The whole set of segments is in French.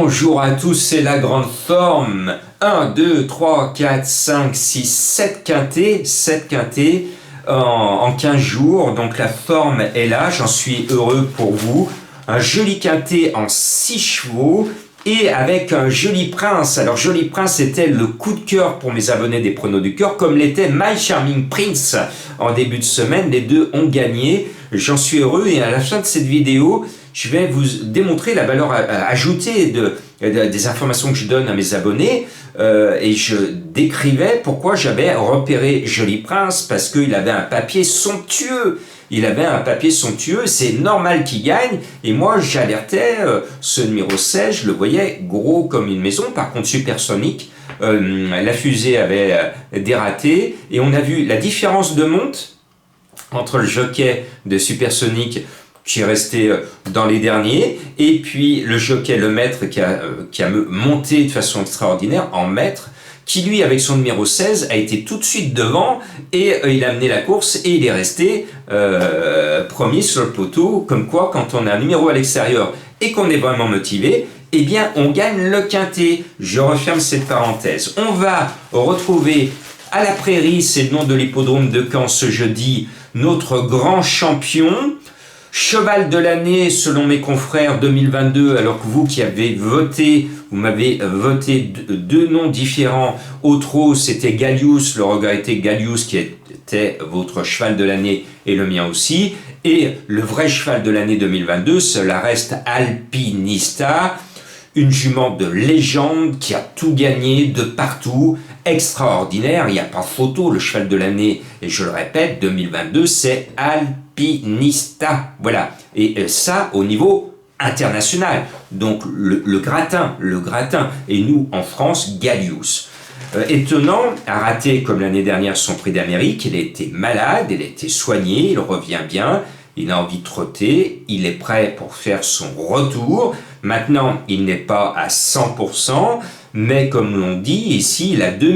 Bonjour à tous, c'est la grande forme. 1, 2, 3, 4, 5, 6, 7 quintés, 7 quintés en 15 jours. Donc la forme est là, j'en suis heureux pour vous. Un joli quintet en 6 chevaux et avec un Joli Prince. Alors Joli Prince était le coup de cœur pour mes abonnés des pronos du cœur, comme l'était My Charming Prince en début de semaine. Les deux ont gagné, j'en suis heureux et à la fin de cette vidéo, je vais vous démontrer la valeur ajoutée des informations que je donne à mes abonnés et je décrivais pourquoi j'avais repéré Joli Prince, parce qu'il avait un papier somptueux. Il avait un papier somptueux, c'est normal qu'il gagne. Et moi, j'alertais ce numéro 16, je le voyais gros comme une maison, par contre supersonique. La fusée avait dératé et on a vu la différence de monte entre le jockey de Supersonic qui est resté dans les derniers, et puis le jockey, le maître, qui a monté de façon extraordinaire en maître, qui lui, avec son numéro 16, a été tout de suite devant, et il a mené la course, et il est resté premier sur le poteau, comme quoi, quand on a un numéro à l'extérieur, et qu'on est vraiment motivé, eh bien, on gagne le quintet. Je referme cette parenthèse. On va retrouver à la Prairie, c'est le nom de l'hippodrome de Caen ce jeudi, notre grand champion, cheval de l'année selon mes confrères 2022, alors que vous qui avez voté, vous m'avez voté deux noms différents. Au trot, c'était Gallius, le regretté Gallius qui était votre cheval de l'année et le mien aussi. Et le vrai cheval de l'année 2022, cela reste Alpinista, une jument de légende qui a tout gagné de partout, extraordinaire, il n'y a pas photo, le cheval de l'année, et je le répète, 2022, c'est Alpinista, voilà, et ça au niveau international, donc le gratin, et nous en France, Gallius. Étonnant, a raté comme l'année dernière son prix d'Amérique, il a été malade, il a été soigné, il revient bien, il a envie de trotter, il est prêt pour faire son retour. Maintenant, il n'est pas à 100%, mais comme l'on dit ici, il a 2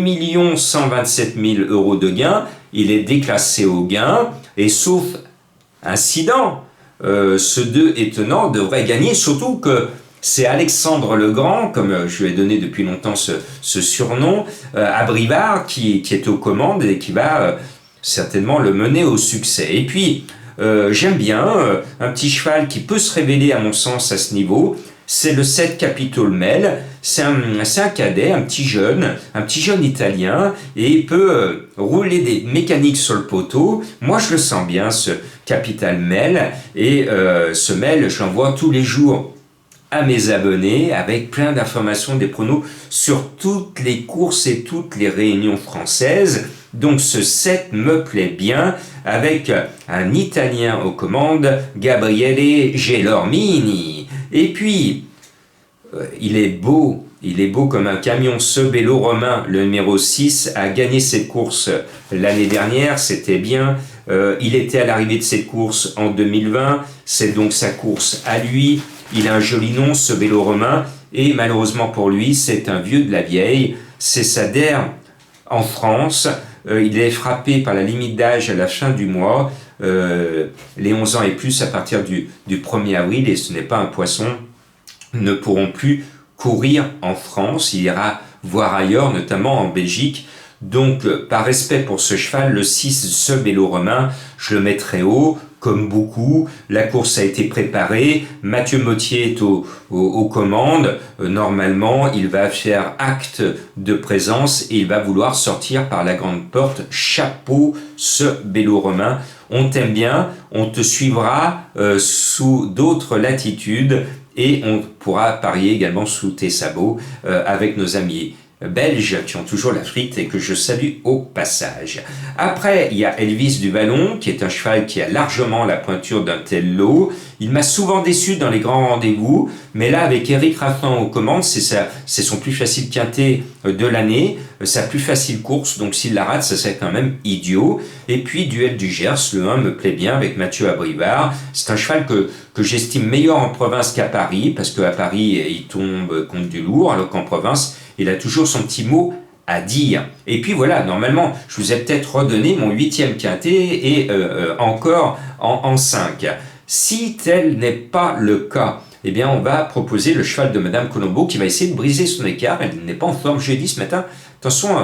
127 000 euros de gain, il est déclassé au gain, et sauf incident, ce 2 étonnant devrait gagner, surtout que c'est Alexandre le Grand, comme je lui ai donné depuis longtemps ce surnom, à Brivard, qui est aux commandes et qui va certainement le mener au succès. Et puis, j'aime bien un petit cheval qui peut se révéler à mon sens à ce niveau, c'est le 7 Capitol Mel, c'est un cadet, un petit jeune italien, et il peut rouler des mécaniques sur le poteau. Moi je le sens bien, ce Capital Mel, et ce Mel je l'envoie tous les jours à mes abonnés avec plein d'informations, des pronos sur toutes les courses et toutes les réunions françaises. Donc ce 7 me plaît bien, avec un Italien aux commandes, Gabriele Gelormini. Et puis, il est beau comme un camion, ce Bello Romain, le numéro 6, a gagné cette course l'année dernière, c'était bien. Il était à l'arrivée de cette course en 2020, c'est donc sa course à lui. Il a un joli nom, ce Bello Romain, et malheureusement pour lui, c'est un vieux de la vieille. C'est sa der en France. Il est frappé par la limite d'âge à la fin du mois, les 11 ans et plus à partir du 1er avril, et ce n'est pas un poisson, ne pourront plus courir en France. Il ira voir ailleurs, notamment en Belgique. Donc, par respect pour ce cheval, le 6, ce Bello Romain, je le mettrai haut, comme beaucoup. La course a été préparée, Mathieu Mottier est aux commandes. Normalement, il va faire acte de présence et il va vouloir sortir par la grande porte. Chapeau, ce Bello Romain. On t'aime bien, on te suivra sous d'autres latitudes et on pourra parier également sous tes sabots avec nos amis belges qui ont toujours la frite et que je salue au passage. Après, il y a Elvis du Vallon, qui est un cheval qui a largement la pointure d'un tel lot. Il m'a souvent déçu dans les grands rendez-vous, mais là, avec Eric Raffin aux commandes, c'est son plus facile quintet de l'année, sa plus facile course, donc s'il la rate, ça serait quand même idiot. Et puis, Duel du Gers, le 1 me plaît bien, avec Mathieu Abrivard. C'est un cheval que j'estime meilleur en province qu'à Paris, parce qu'à Paris, il tombe contre du lourd, alors qu'en province, il a toujours son petit mot à dire. Et puis voilà, normalement, je vous ai peut-être redonné mon 8e quintet et encore en 5. Si tel n'est pas le cas, eh bien, on va proposer le cheval de Madame Colombo qui va essayer de briser son écart. Elle n'est pas en forme. Je lui ai dit ce matin, attention,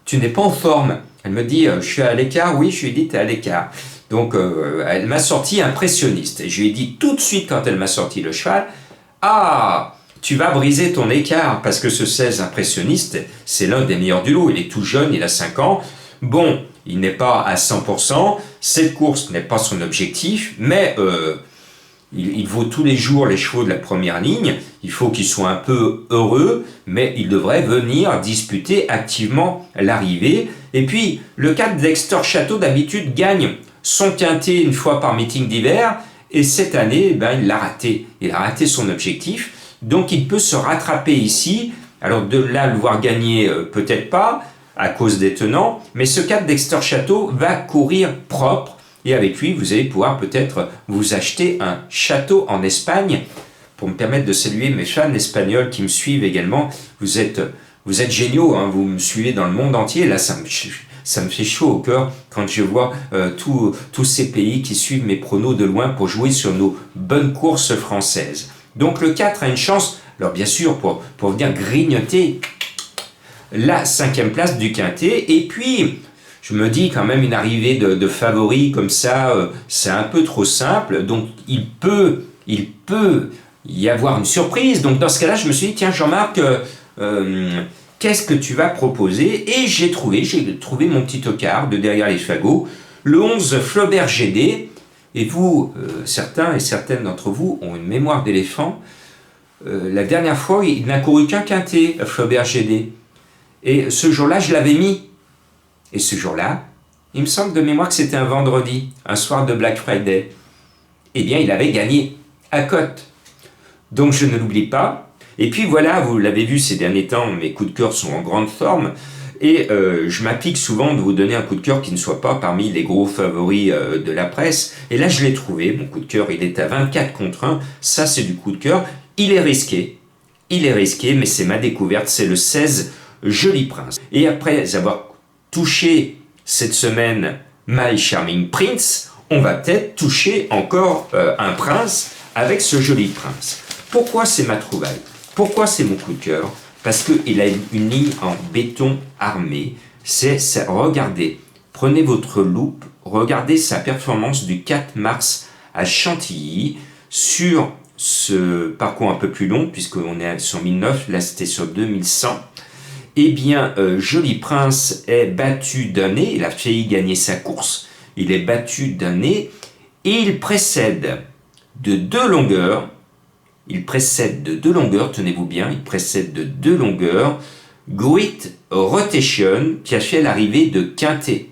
tu n'es pas en forme. Elle me dit, je suis à l'écart. Oui, je lui ai dit, tu es à l'écart. Donc, elle m'a sorti impressionniste. Et je lui ai dit tout de suite, quand elle m'a sorti le cheval, ah, tu vas briser ton écart, parce que ce 16 impressionniste, c'est l'un des meilleurs du lot. Il est tout jeune, il a 5 ans. Bon, il n'est pas à 100%. Cette course n'est pas son objectif, mais il vaut tous les jours les chevaux de la première ligne. Il faut qu'il soit un peu heureux, mais il devrait venir disputer activement l'arrivée. Et puis, le 4 Dexter Château, d'habitude, gagne son quintet une fois par meeting d'hiver. Et cette année, il l'a raté. Il a raté son objectif. Donc, il peut se rattraper ici. Alors, de là, le voir gagner, peut-être pas, à cause des tenants. Mais ce 4 Dexter Château va courir propre. Et avec lui, vous allez pouvoir peut-être vous acheter un château en Espagne. Pour me permettre de saluer mes fans espagnols qui me suivent également. Vous êtes géniaux, hein, vous me suivez dans le monde entier. Là, ça me fait chaud au cœur quand je vois tous ces pays qui suivent mes pronos de loin pour jouer sur nos bonnes courses françaises. Donc le 4 a une chance, alors bien sûr, pour venir grignoter la 5e place du quintet. Et puis, je me dis quand même une arrivée de favoris comme ça, c'est un peu trop simple. Donc il peut y avoir une surprise. Donc dans ce cas-là, je me suis dit, tiens Jean-Marc, qu'est-ce que tu vas proposer? Et j'ai trouvé mon petit tocard de derrière les fagots, le 11 Flaubert GD. Et vous, certains et certaines d'entre vous ont une mémoire d'éléphant. La dernière fois, il n'a couru qu'un quintet, Flaubert GD. Et ce jour-là, je l'avais mis. Et ce jour-là, il me semble de mémoire que c'était un vendredi, un soir de Black Friday. Eh bien, il avait gagné à cote. Donc, je ne l'oublie pas. Et puis voilà, vous l'avez vu ces derniers temps, mes coups de cœur sont en grande forme. Et je m'applique souvent de vous donner un coup de cœur qui ne soit pas parmi les gros favoris de la presse. Et là, je l'ai trouvé. Mon coup de cœur, il est à 24 contre 1. Ça, c'est du coup de cœur. Il est risqué, mais c'est ma découverte. C'est le 16 Joli Prince. Et après avoir touché cette semaine My Charming Prince, on va peut-être toucher encore un prince avec ce Joli Prince. Pourquoi c'est ma trouvaille? Pourquoi c'est mon coup de cœur? Parce qu'il a une ligne en béton armé. Regardez, prenez votre loupe, regardez sa performance du 4 mars à Chantilly sur ce parcours un peu plus long, puisqu'on est sur 1009, là c'était sur 2100. Eh bien, Joli Prince est battu d'un nez, il a failli gagner sa course, il est battu d'un nez, et il précède de 2 longueurs, tenez-vous bien, il précède de 2 longueurs, Great Rotation, qui a fait l'arrivée de quintet.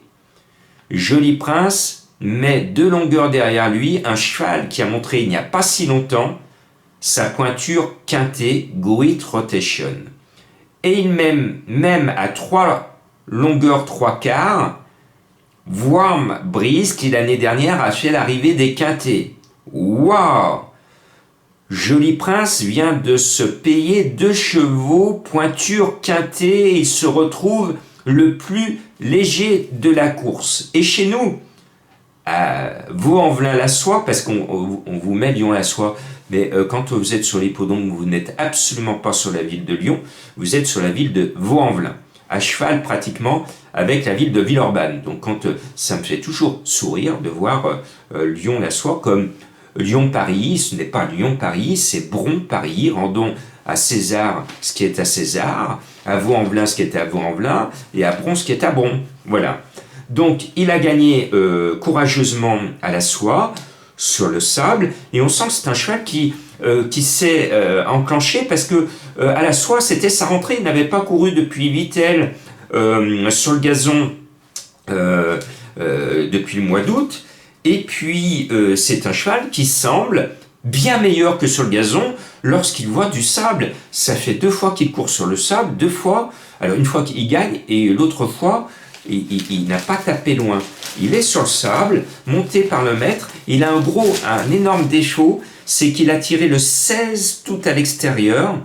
Joli Prince met 2 longueurs derrière lui, un cheval qui a montré il n'y a pas si longtemps sa pointure quintet, Great Rotation. Et il même à 3 longueurs 3 quarts, Warm Breeze, qui l'année dernière a fait l'arrivée des quintets. Waouh! Joli Prince vient de se payer 2 chevaux, pointure quintet, et il se retrouve le plus léger de la course. Et chez nous, à Vaux-en-Velin-la-Soie, parce qu'on vous met Lyon-la-Soie, mais quand vous êtes sur l'hippodrome, vous n'êtes absolument pas sur la ville de Lyon, vous êtes sur la ville de Vaux-en-Velin, à cheval pratiquement avec la ville de Villeurbanne. Donc ça me fait toujours sourire de voir Lyon-la-Soie comme Lyon-Paris. Ce n'est pas Lyon-Paris, c'est Bron-Paris. Rendons à César ce qui est à César, à Vaux-en-Velin ce qui est à Vaux-en-Velin, et à Bron ce qui est à Bron. Voilà. Donc il a gagné courageusement à la soie, sur le sable, et on sent que c'est un cheval qui s'est enclenché parce que à la soie c'était sa rentrée, il n'avait pas couru depuis Vittel sur le gazon depuis le mois d'août, et puis c'est un cheval qui semble bien meilleur que sur le gazon lorsqu'il voit du sable. Ça fait 2 fois qu'il court sur le sable, 2 fois, alors une fois qu'il gagne et l'autre fois il n'a pas tapé loin. Il est sur le sable, monté par le maître. Il a un énorme défaut, c'est qu'il a tiré le 16 tout à l'extérieur,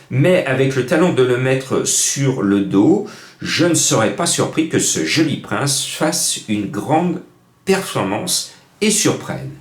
mais avec le talon de le mettre sur le dos, je ne serais pas surpris que ce Joli Prince fasse une grande performance et surprenne.